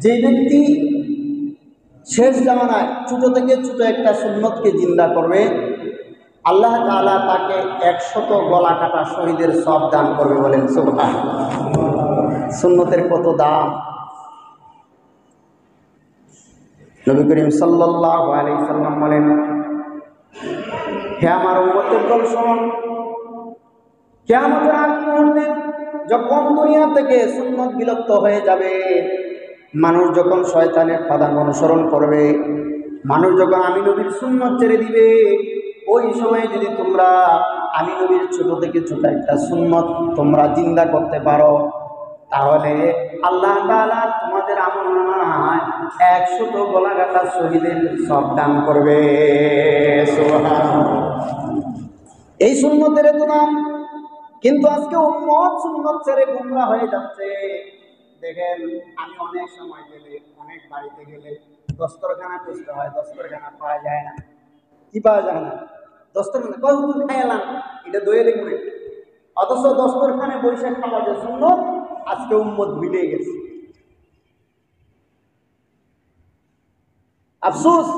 যে ব্যক্তি শেষ জামানায় ছোট থেকে ছোট একটা সুন্নতকে জিন্দা করবে, আল্লাহ তাআলা তাকে 100 গলা কাটা শহীদের সওয়াব দান করবে। বলেন সুবহানাল্লাহ। সুন্নতের কত দাম! নবী করিম সাল্লাল্লাহু আলাইহি সাল্লাম বলেন, হে আমার উম্মতের দল শোনো, কিয়ামতের আগ মুহূর্তে যখন দুনিয়া থেকে সুন্নত বিলুপ্ত হয়ে যাবে, মানুষ যখন শয়তানের পদাঙ্ক অনুসরণ করবে, মানুষ যখন আমি নবীর সুন্নত ছেড়ে দিবে, ওই সময় যদি তোমরা আমি নবীর ছোট থেকে ছোট একটা সুন্নত তোমরা জিন্দা করতে পারো, তাহলে আল্লাহ তাআলা তোমাদের আমলনামায় 100 গলা কাটা শহীদের সওয়াব দান করবে। সুবহানাল্লাহ। এই সুন্নতের এত নাম, কিন্তু আজকে উম্মত সুন্নত ছেড়ে গুমরা হয়ে যাচ্ছে। দেখেন, আমি অনেক সময় গেলে, অনেক বাড়িতে গেলে দস্তরখানা খুঁজতে হয়, দস্তরখানা পাওয়া যায় না। কি পাওয়া যায় না? দস্তরখানা কত খাইলাম, এটা দইয়ে লিখবে। অথচ দস্তরখানে বৈশাখ খাওয়া যে সুন্নত, আজকে উম্মত ভুলে গেছে। আফসোস।